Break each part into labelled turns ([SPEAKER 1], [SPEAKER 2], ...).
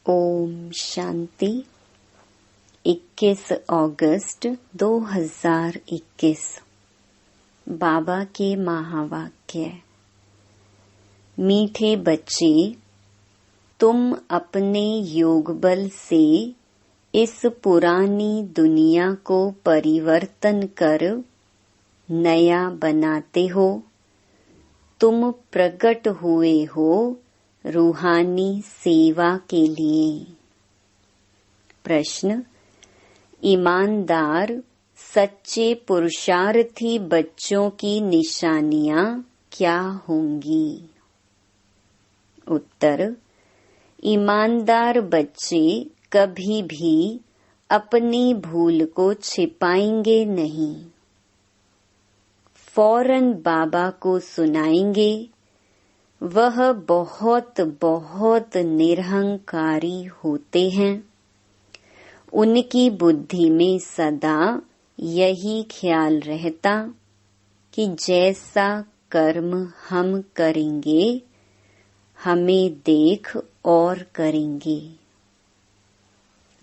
[SPEAKER 1] ओम शांति। 21 अगस्त 2021 बाबा के महावाक्य। मीठे बच्चे, तुम अपने योग बल से इस पुरानी दुनिया को परिवर्तन कर नया बनाते हो। तुम प्रकट हुए हो रूहानी सेवा के लिए। प्रश्न: ईमानदार सच्चे पुरुषार्थी बच्चों की निशानियां क्या होंगी? उत्तर: ईमानदार बच्चे कभी भी अपनी भूल को छिपाएंगे नहीं। फौरन बाबा को सुनाएंगे। वह बहुत बहुत निरहंकारी होते हैं। उनकी बुद्धि में सदा यही ख्याल रहता कि जैसा कर्म हम करेंगे हमें देख और करेंगे।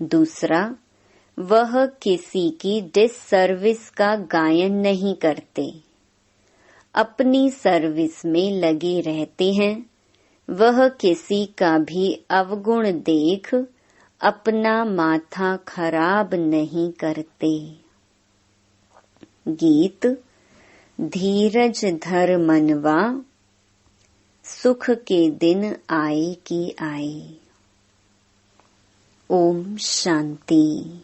[SPEAKER 1] दूसरा, वह किसी की डिससर्विस का गायन नहीं करते, अपनी सर्विस में लगे रहते हैं। वह किसी का भी अवगुण देख अपना माथा खराब नहीं करते। गीत: धीरज धर मनवा, सुख के दिन आए कि आए। ओम शांति।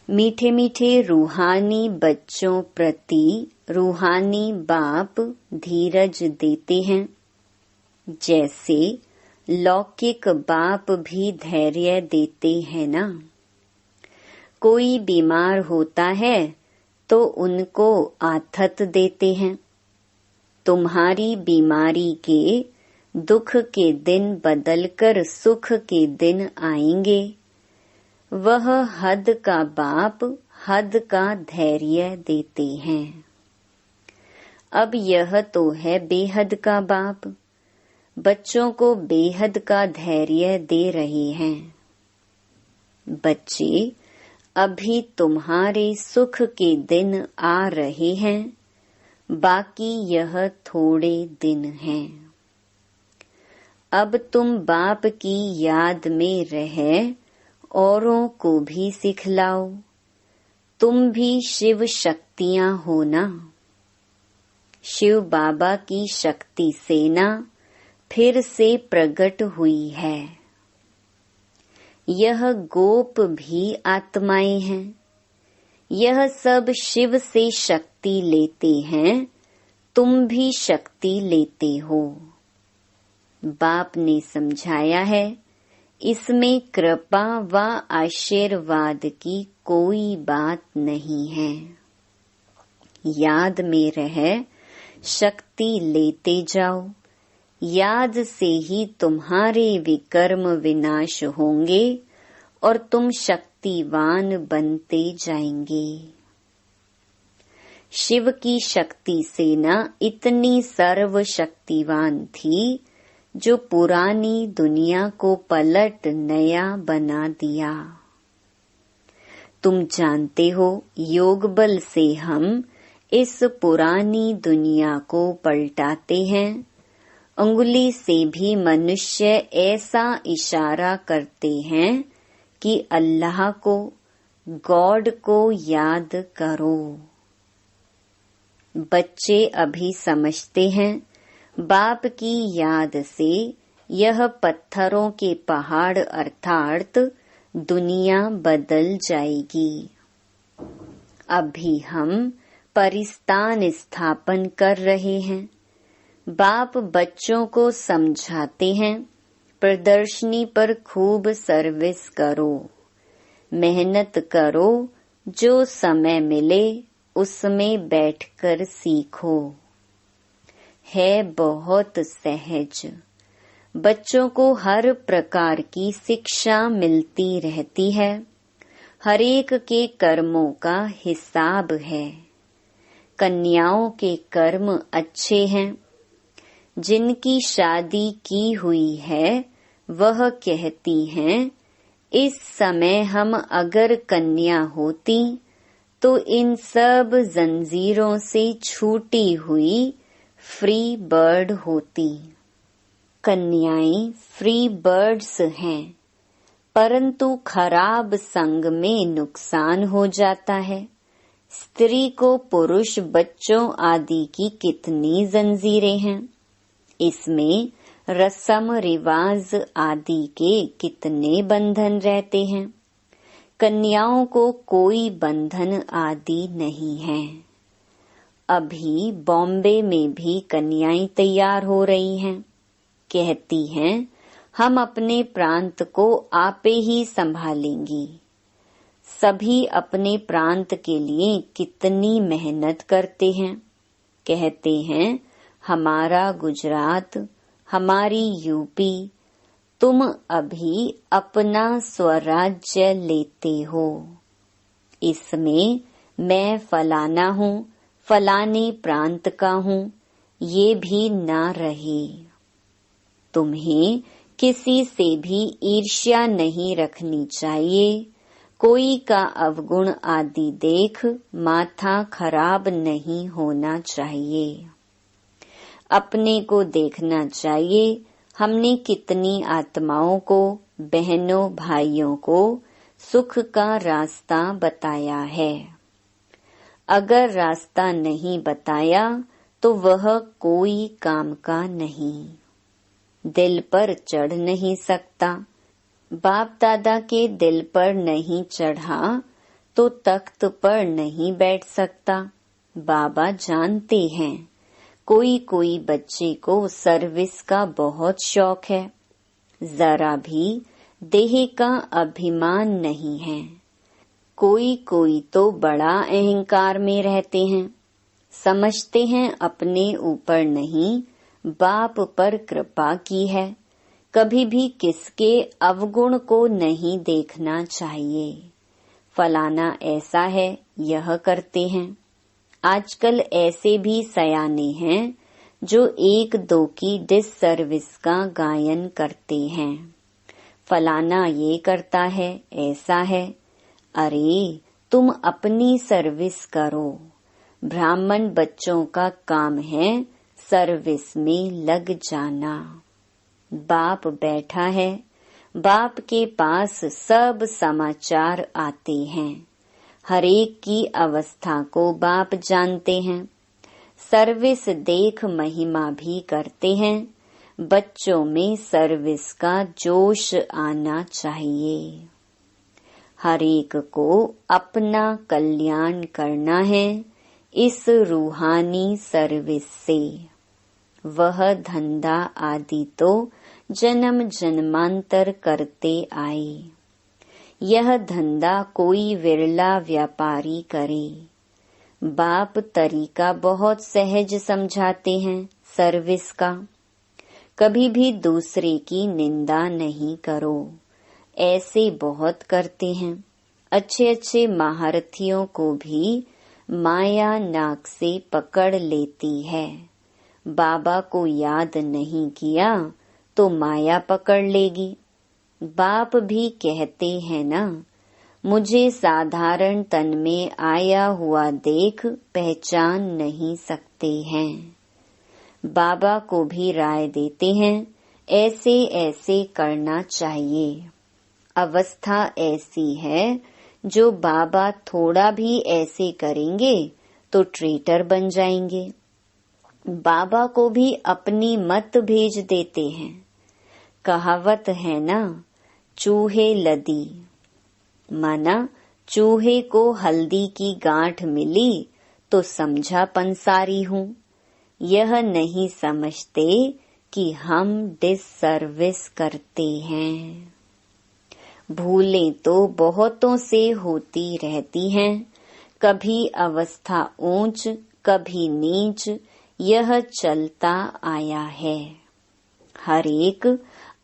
[SPEAKER 1] मीठे मीठे रूहानी बच्चों प्रति रूहानी बाप धीरज देते हैं। जैसे लौकिक बाप भी धैर्य देते हैं ना। कोई बीमार होता है तो उनको आथत देते हैं। तुम्हारी बीमारी के दुख के दिन बदलकर सुख के दिन आएंगे। वह हद का बाप हद का धैर्य देते हैं। अब यह तो है बेहद का बाप, बच्चों को बेहद का धैर्य दे रहे हैं। बच्चे, अभी तुम्हारे सुख के दिन आ रहे हैं, बाकी यह थोड़े दिन हैं। अब तुम बाप की याद में रह औरों को भी सिखलाओ। तुम भी शिव शक्तियां हो ना। शिव बाबा की शक्ति सेना फिर से प्रकट हुई है। यह गोप भी आत्माएं हैं। यह सब शिव से शक्ति लेते हैं। तुम भी शक्ति लेते हो। बाप ने समझाया है, इसमें कृपा व आशीर्वाद की कोई बात नहीं है। याद में रह शक्ति लेते जाओ। याद से ही तुम्हारे विकर्म विनाश होंगे और तुम शक्तिवान बनते जाएंगे। शिव की शक्ति सेना इतनी सर्वशक्तिवान थी जो पुरानी दुनिया को पलट नया बना दिया। तुम जानते हो, योग बल से हम इस पुरानी दुनिया को पलटाते हैं। अंगुली से भी मनुष्य ऐसा इशारा करते हैं कि अल्लाह को, गॉड को याद करो। बच्चे अभी समझते हैं, बाप की याद से यह पत्थरों के पहाड़ अर्थात दुनिया बदल जाएगी। अभी हम परिस्तान स्थापन कर रहे हैं। बाप बच्चों को समझाते हैं, प्रदर्शनी पर खूब सर्विस करो, मेहनत करो, जो समय मिले उसमें बैठकर सीखो। है बहुत सहज। बच्चों को हर प्रकार की शिक्षा मिलती रहती है। हर एक के कर्मों का हिसाब है। कन्याओं के कर्म अच्छे हैं। जिनकी शादी की हुई है वह कहती हैं, इस समय हम अगर कन्या होती तो इन सब जंजीरों से छूटी हुई फ्री बर्ड होती। कन्याएं फ्री बर्ड्स हैं, परंतु खराब संग में नुकसान हो जाता है। स्त्री को पुरुष बच्चों आदि की कितनी जंजीरें हैं, इसमें रस्म रिवाज आदि के कितने बंधन रहते हैं। कन्याओं को कोई बंधन आदि नहीं है। अभी बॉम्बे में भी कन्याएं तैयार हो रही हैं। कहती हैं, हम अपने प्रांत को आपे ही संभालेंगी। सभी अपने प्रांत के लिए कितनी मेहनत करते हैं। कहते हैं, हमारा गुजरात, हमारी यूपी, तुम अभी अपना स्वराज्य लेते हो। इसमें मैं फलाना हूँ, फलाने प्रांत का हूँ, ये भी ना रहे। तुम्हें किसी से भी ईर्ष्या नहीं रखनी चाहिए। कोई का अवगुण आदि देख माथा खराब नहीं होना चाहिए। अपने को देखना चाहिए, हमने कितनी आत्माओं को, बहनों भाइयों को सुख का रास्ता बताया है। अगर रास्ता नहीं बताया तो वह कोई काम का नहीं। दिल पर चढ़ नहीं सकता। बाप दादा के दिल पर नहीं चढ़ा तो तख्त पर नहीं बैठ सकता। बाबा जानते हैं, कोई कोई बच्चे को सर्विस का बहुत शौक है, जरा भी देह का अभिमान नहीं है। कोई कोई तो बड़ा अहंकार में रहते हैं, समझते हैं अपने ऊपर नहीं बाप पर कृपा की है। कभी भी किसके अवगुण को नहीं देखना चाहिए। फलाना ऐसा है, यह करते हैं। आजकल ऐसे भी सयाने हैं जो एक दो की डिससर्विस का गायन करते हैं। फलाना ये करता है, ऐसा है। अरे तुम अपनी सर्विस करो। ब्राह्मण बच्चों का काम है सर्विस में लग जाना। बाप बैठा है, बाप के पास सब समाचार आते हैं। हरेक की अवस्था को बाप जानते हैं। सर्विस देख महिमा भी करते हैं। बच्चों में सर्विस का जोश आना चाहिए। हरेक को अपना कल्याण करना है इस रूहानी सर्विस से। वह धंधा आदि तो जन्म जन्मांतर करते आए। यह धंधा कोई विरला व्यापारी करे। बाप तरीका बहुत सहज समझाते हैं सर्विस का। कभी भी दूसरे की निंदा नहीं करो, ऐसे बहुत करते हैं। अच्छे अच्छे महारथियों को भी माया नाक से पकड़ लेती है। बाबा को याद नहीं किया तो माया पकड़ लेगी। बाप भी कहते हैं ना, मुझे साधारण तन में आया हुआ देख पहचान नहीं सकते हैं। बाबा को भी राय देते हैं, ऐसे ऐसे करना चाहिए। अवस्था ऐसी है जो बाबा थोड़ा भी ऐसे करेंगे तो ट्रेटर बन जाएंगे। बाबा को भी अपनी मत भेज देते हैं। कहावत है ना, चूहे लदी, माना चूहे को हल्दी की गांठ मिली तो समझा पंसारी हूँ। यह नहीं समझते कि हम डिससर्विस करते हैं। भूलें तो बहुतों से होती रहती हैं। कभी अवस्था ऊंच, कभी नीच, यह चलता आया है। हर एक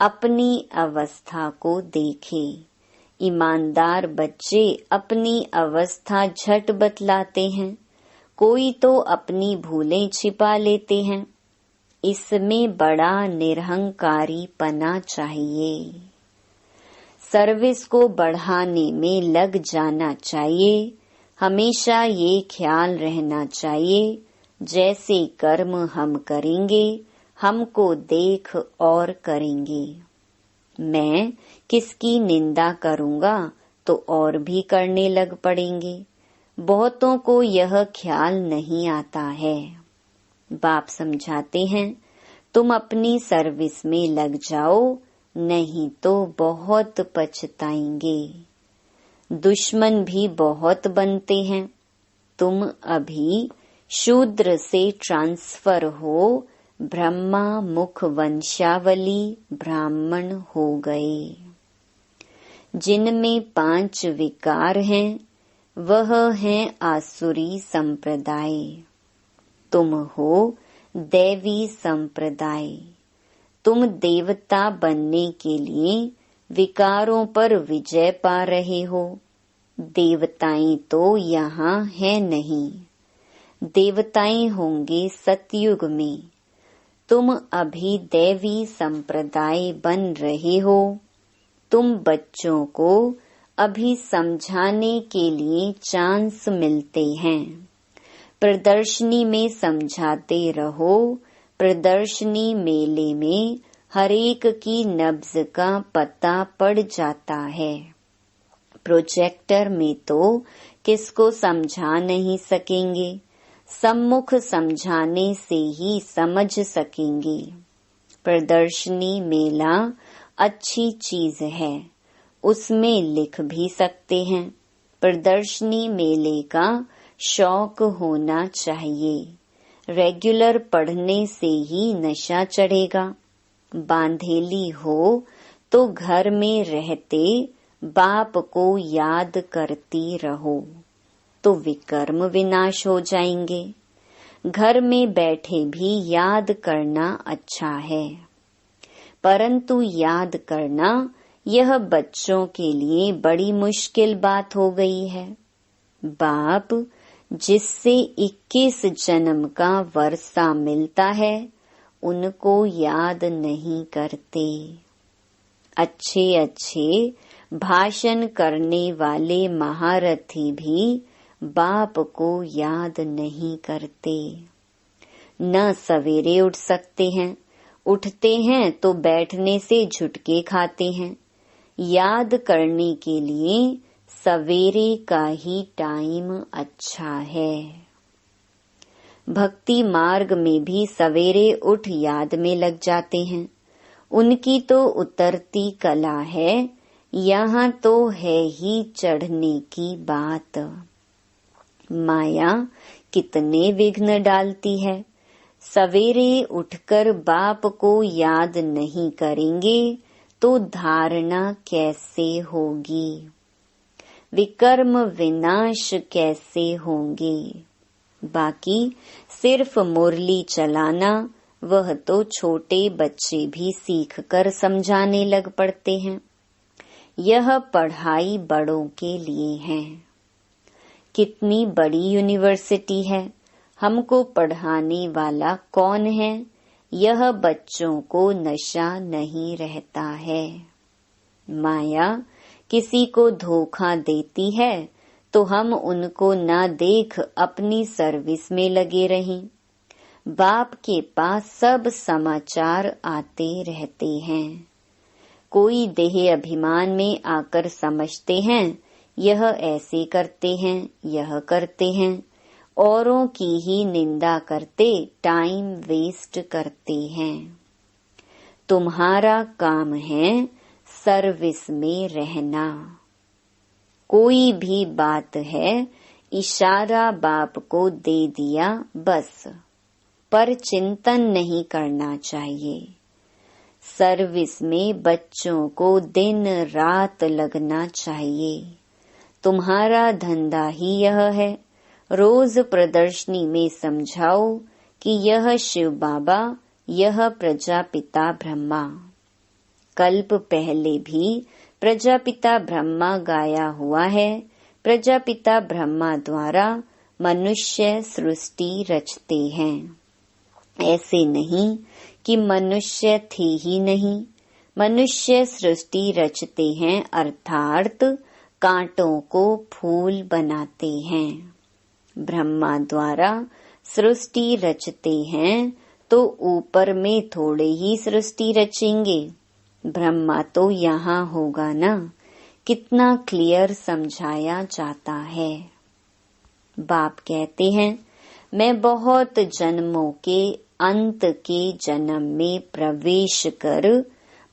[SPEAKER 1] अपनी अवस्था को देखे। ईमानदार बच्चे अपनी अवस्था झट बतलाते हैं। कोई तो अपनी भूलें छिपा लेते हैं। इसमें बड़ा निरहंकारी पना चाहिए। सर्विस को बढ़ाने में लग जाना चाहिए। हमेशा ये ख्याल रहना चाहिए, जैसे कर्म हम करेंगे हमको देख और करेंगे। मैं किसकी निंदा करूँगा तो और भी करने लग पड़ेंगे। बहुतों को यह ख्याल नहीं आता है। बाप समझाते हैं, तुम अपनी सर्विस में लग जाओ, नहीं तो बहुत पछताएंगे। दुश्मन भी बहुत बनते हैं। तुम अभी शूद्र से ट्रांसफर हो ब्रह्मा मुख वंशावली ब्राह्मण हो गए। जिनमें 5 विकार हैं वह है आसुरी संप्रदाय। तुम हो दैवी संप्रदाय। तुम देवता बनने के लिए विकारों पर विजय पा रहे हो। देवताएं तो यहाँ है नहीं, देवताएं होंगे सतयुग में। तुम अभी दैवी संप्रदाय बन रहे हो। तुम बच्चों को अभी समझाने के लिए चांस मिलते हैं। प्रदर्शनी में समझाते रहो। प्रदर्शनी मेले में हरेक की नब्ज का पता पड़ जाता है। प्रोजेक्टर में तो किसको समझा नहीं सकेंगे, सम्मुख समझाने से ही समझ सकेंगे। प्रदर्शनी मेला अच्छी चीज है, उसमें लिख भी सकते हैं। प्रदर्शनी मेले का शौक होना चाहिए। रेगुलर पढ़ने से ही नशा चढ़ेगा। बांधेली हो तो घर में रहते बाप को याद करती रहो तो विकर्म विनाश हो जाएंगे। घर में बैठे भी याद करना अच्छा है, परंतु याद करना यह बच्चों के लिए बड़ी मुश्किल बात हो गई है। बाप जिससे 21 जन्म का वर्षा मिलता है उनको याद नहीं करते। अच्छे अच्छे भाषण करने वाले महारथी भी बाप को याद नहीं करते। न सवेरे उठ सकते हैं, उठते हैं तो बैठने से झुटके खाते हैं। याद करने के लिए सवेरे का ही टाइम अच्छा है। भक्ति मार्ग में भी सवेरे उठ याद में लग जाते हैं। उनकी तो उतरती कला है, यहाँ तो है ही चढ़ने की बात। माया कितने विघ्न डालती है। सवेरे उठकर बाप को याद नहीं करेंगे तो धारणा कैसे होगी, विकर्म विनाश कैसे होंगे। बाकी सिर्फ मुरली चलाना वह तो छोटे बच्चे भी सीख कर समझाने लग पड़ते हैं। यह पढ़ाई बड़ों के लिए है। कितनी बड़ी यूनिवर्सिटी है, हमको पढ़ाने वाला कौन है, यह बच्चों को नशा नहीं रहता है। माया किसी को धोखा देती है तो हम उनको ना देख अपनी सर्विस में लगे रहें। बाप के पास सब समाचार आते रहते हैं। कोई देह अभिमान में आकर समझते हैं यह ऐसे करते हैं, यह करते हैं, औरों की ही निंदा करते टाइम वेस्ट करते हैं। तुम्हारा काम है सर्विस में रहना। कोई भी बात है इशारा बाप को दे दिया बस, पर चिंतन नहीं करना चाहिए। सर्विस में बच्चों को दिन रात लगना चाहिए। तुम्हारा धंधा ही यह है। रोज प्रदर्शनी में समझाओ कि यह शिव बाबा, यह प्रजापिता ब्रह्मा। कल्प पहले भी प्रजापिता ब्रह्मा गाया हुआ है। प्रजापिता ब्रह्मा द्वारा मनुष्य सृष्टि रचते हैं। ऐसे नहीं कि मनुष्य थे ही नहीं। मनुष्य सृष्टि रचते हैं, अर्थात कांटों को फूल बनाते हैं। ब्रह्मा द्वारा सृष्टि रचते हैं तो ऊपर में थोड़े ही सृष्टि रचेंगे। ब्रह्मा तो यहाँ होगा ना। कितना क्लियर समझाया जाता है। बाप कहते हैं, मैं बहुत जन्मों के अंत के जन्म में प्रवेश कर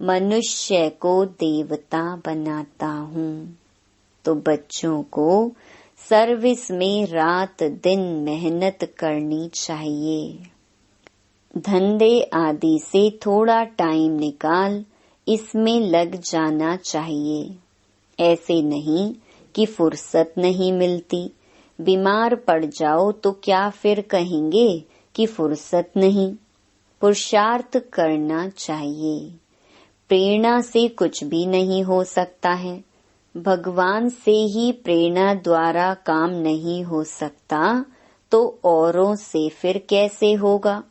[SPEAKER 1] मनुष्य को देवता बनाता हूँ। तो बच्चों को सर्विस में रात दिन मेहनत करनी चाहिए। धंधे आदि से थोड़ा टाइम निकाल इसमें लग जाना चाहिए। ऐसे नहीं कि फुर्सत नहीं मिलती। बीमार पड़ जाओ तो क्या फिर कहेंगे कि फुर्सत नहीं। पुरुषार्थ करना चाहिए। प्रेरणा से कुछ भी नहीं हो सकता है। भगवान से ही प्रेरणा द्वारा काम नहीं हो सकता तो औरों से फिर कैसे होगा।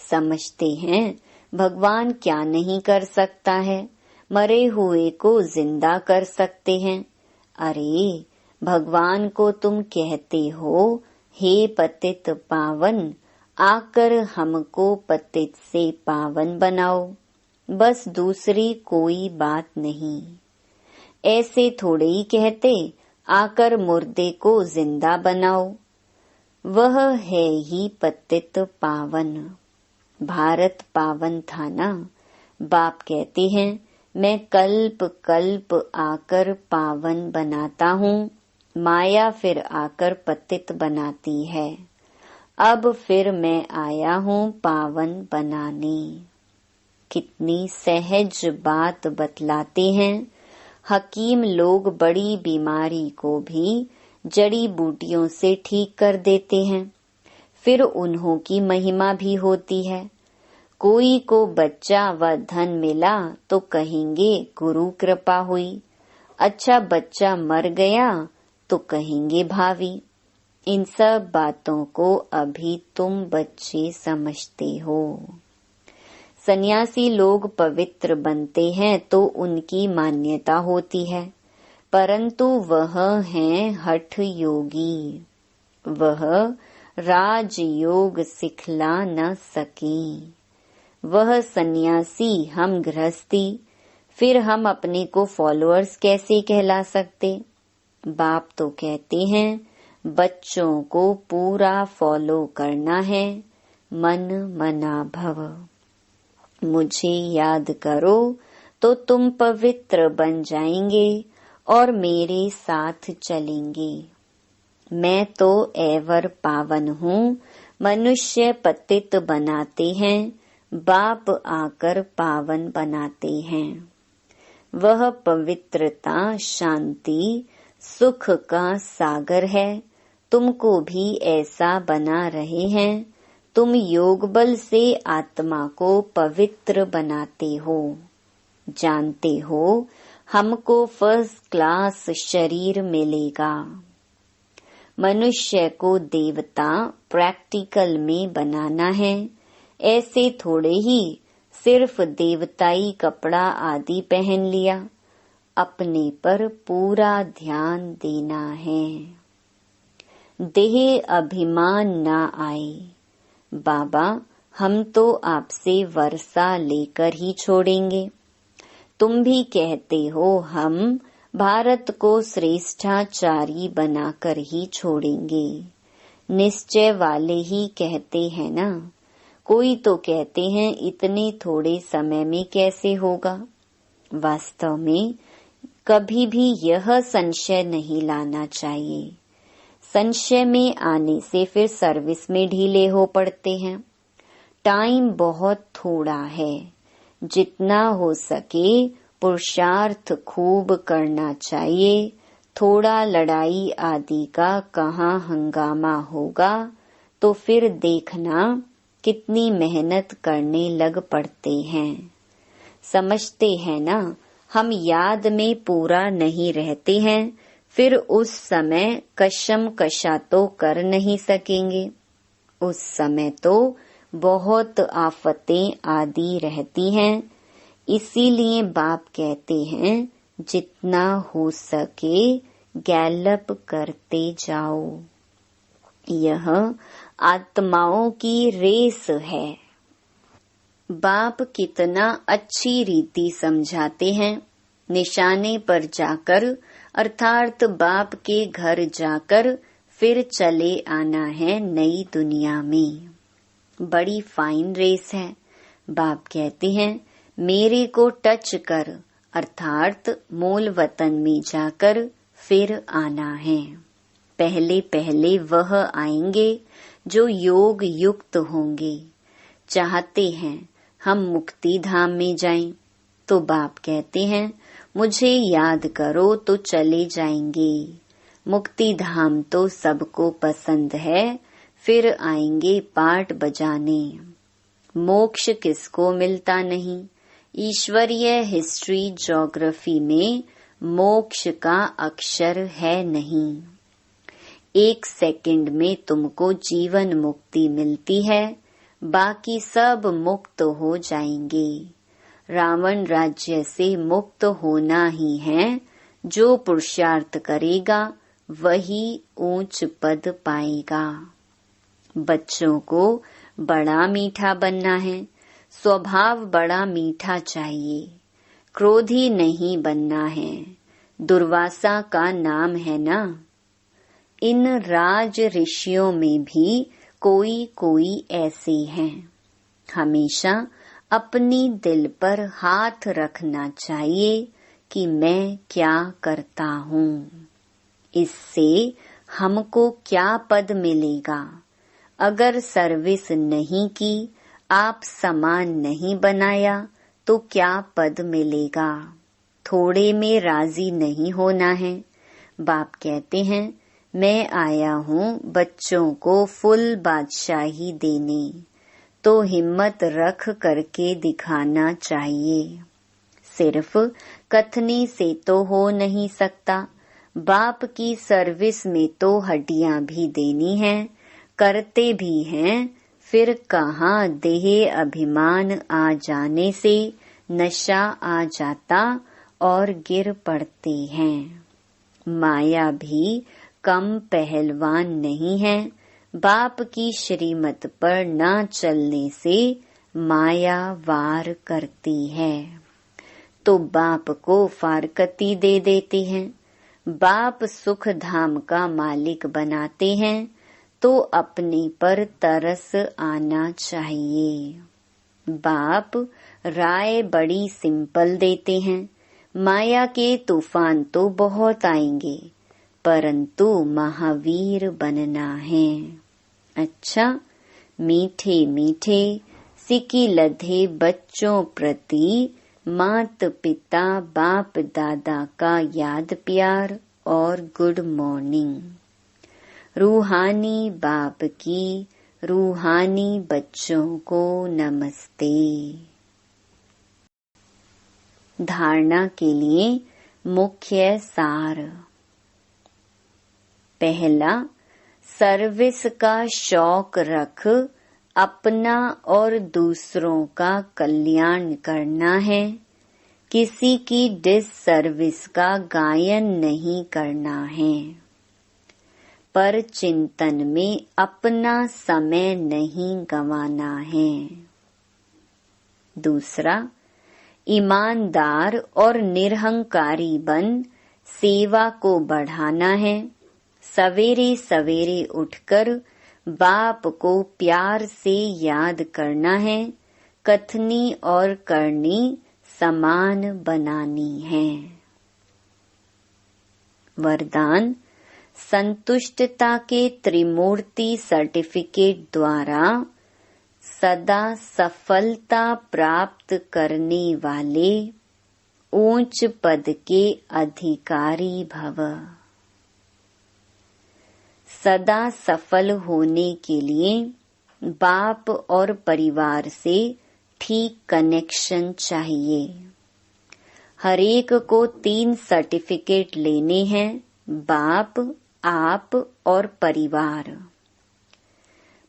[SPEAKER 1] समझते हैं भगवान क्या नहीं कर सकता है। मरे हुए को जिंदा कर सकते हैं। अरे भगवान को तुम कहते हो, हे पतित पावन, आकर हमको पतित से पावन बनाओ। बस दूसरी कोई बात नहीं। ऐसे थोड़े ही कहते, आकर मुर्दे को जिंदा बनाओ। वह है ही पतित पावन। भारत पावन था ना। बाप कहते हैं, मैं कल्प कल्प आकर पावन बनाता हूँ। माया फिर आकर पतित बनाती है। अब फिर मैं आया हूँ पावन बनाने। कितनी सहज बात बतलाते हैं। हकीम लोग बड़ी बीमारी को भी जड़ी बूटियों से ठीक कर देते हैं। फिर उन्हों की महिमा भी होती है। कोई को बच्चा व धन मिला तो कहेंगे गुरु कृपा हुई। अच्छा बच्चा मर गया तो कहेंगे भावी। इन सब बातों को अभी तुम बच्चे समझते हो। सन्यासी लोग पवित्र बनते हैं तो उनकी मान्यता होती है, परंतु वह हैं हठ योगी। वह राजयोग सिखला न सके। वह सन्यासी, हम गृहस्थी, फिर हम अपने को फॉलोअर्स कैसे कहला सकते। बाप तो कहते हैं बच्चों को पूरा फॉलो करना है। मन मना भव। मुझे याद करो तो तुम पवित्र बन जाएंगे और मेरे साथ चलेंगे। मैं तो एवर पावन हूँ। मनुष्य पतित बनाते हैं, बाप आकर पावन बनाते हैं। वह पवित्रता, शांति, सुख का सागर है। तुमको भी ऐसा बना रहे हैं। तुम योग बल से आत्मा को पवित्र बनाते हो। जानते हो हमको फर्स्ट क्लास शरीर मिलेगा। मनुष्य को देवता प्रैक्टिकल में बनाना है। ऐसे थोड़े ही सिर्फ देवताई कपड़ा आदि पहन लिया। अपने पर पूरा ध्यान देना है। देह अभिमान न आए। बाबा हम तो आपसे वर्षा लेकर ही छोड़ेंगे। तुम भी कहते हो हम भारत को श्रेष्ठाचारी बनाकर ही छोड़ेंगे। निश्चय वाले ही कहते हैं ना। कोई तो कहते हैं इतने थोड़े समय में कैसे होगा। वास्तव में कभी भी यह संशय नहीं लाना चाहिए। संशय में आने से फिर सर्विस में ढीले हो पड़ते हैं। टाइम बहुत थोड़ा है। जितना हो सके पुरुषार्थ खूब करना चाहिए। थोड़ा लड़ाई आदि का कहाँ हंगामा होगा तो फिर देखना कितनी मेहनत करने लग पड़ते हैं। समझते हैं ना। हम याद में पूरा नहीं रहते हैं, फिर उस समय कशम कशा तो कर नहीं सकेंगे। उस समय तो बहुत आफतें आदि रहती हैं। इसीलिए बाप कहते हैं जितना हो सके गैलप करते जाओ। यह आत्माओं की रेस है। बाप कितना अच्छी रीति समझाते हैं। निशाने पर जाकर अर्थात बाप के घर जाकर फिर चले आना है नई दुनिया में। बड़ी फाइन रेस है। बाप कहते हैं मेरे को टच कर अर्थात मूल वतन में जाकर फिर आना है। पहले पहले वह आएंगे जो योग युक्त होंगे। चाहते हैं हम मुक्ति धाम में जाएं, तो बाप कहते हैं मुझे याद करो तो चले जाएंगे। मुक्ति धाम तो सबको पसंद है, फिर आएंगे पाट बजाने। मोक्ष किसको मिलता नहीं। ईश्वरीय हिस्ट्री ज्योग्राफी में मोक्ष का अक्षर है नहीं। 1 सेकंड में तुमको जीवन मुक्ति मिलती है, बाकी सब मुक्त हो जाएंगे। रावण राज्य से मुक्त होना ही है। जो पुरुषार्थ करेगा वही ऊंच पद पाएगा। बच्चों को बड़ा मीठा बनना है। स्वभाव बड़ा मीठा चाहिए। क्रोधी नहीं बनना है। दुर्वासा का नाम है ना। इन राज ऋषियों में भी कोई कोई ऐसे हैं। हमेशा अपनी दिल पर हाथ रखना चाहिए कि मैं क्या करता हूँ, इससे हमको क्या पद मिलेगा। अगर सर्विस नहीं की, आप सामान नहीं बनाया तो क्या पद मिलेगा। थोड़े में राजी नहीं होना है। बाप कहते हैं मैं आया हूँ बच्चों को फुल बादशाही देने, तो हिम्मत रख करके दिखाना चाहिए। सिर्फ कथनी से तो हो नहीं सकता। बाप की सर्विस में तो हड्डियां भी देनी है। करते भी हैं, फिर कहाँ देह अभिमान आ जाने से नशा आ जाता और गिर पड़ते हैं। माया भी कम पहलवान नहीं है। बाप की श्रीमत पर न चलने से माया वार करती है, तो बाप को फारकती दे देते हैं। बाप सुख धाम का मालिक बनाते हैं, तो अपने पर तरस आना चाहिए। बाप राय बड़ी सिंपल देते हैं। माया के तूफान तो बहुत आएंगे, परंतु महावीर बनना है। अच्छा, मीठे मीठे सिकी लधे बच्चों प्रति मात पिता बाप दादा का याद प्यार और गुड मॉर्निंग। रूहानी बाप की रूहानी बच्चों को नमस्ते। धारणा के लिए मुख्य सार। पहला, सर्विस का शौक रख अपना और दूसरों का कल्याण करना है। किसी की डिससर्विस का गायन नहीं करना है। पर चिंतन में अपना समय नहीं गंवाना है। दूसरा, ईमानदार और निरहंकारी बन सेवा को बढ़ाना है। सवेरे सवेरे उठकर बाप को प्यार से याद करना है। कथनी और करनी समान बनानी है। वरदान, संतुष्टता के त्रिमूर्ति सर्टिफिकेट द्वारा सदा सफलता प्राप्त करने वाले ऊंच पद के अधिकारी भव। सदा सफल होने के लिए बाप और परिवार से ठीक कनेक्शन चाहिए। हरेक को 3 सर्टिफिकेट लेने हैं, बाप, आप और परिवार।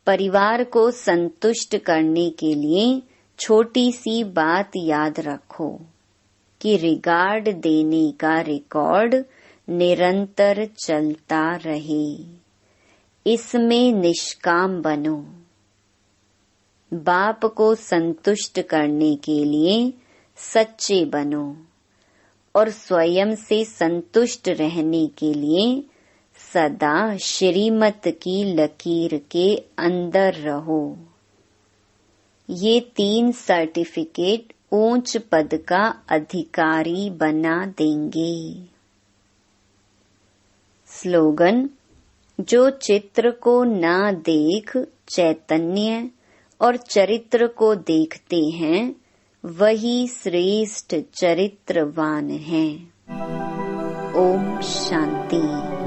[SPEAKER 1] परिवार को संतुष्ट करने के लिए छोटी सी बात याद रखो कि रिगार्ड देने का रिकॉर्ड निरंतर चलता रहे। इसमें निष्काम बनो। बाप को संतुष्ट करने के लिए सच्चे बनो और स्वयं से संतुष्ट रहने के लिए सदा श्रीमत की लकीर के अंदर रहो। ये 3 सर्टिफिकेट ऊंच पद का अधिकारी बना देंगे। स्लोगन: जो चित्र को ना देख चैतन्य और चरित्र को देखते हैं, वही श्रेष्ठ चरित्रवान हैं। ओम शांति।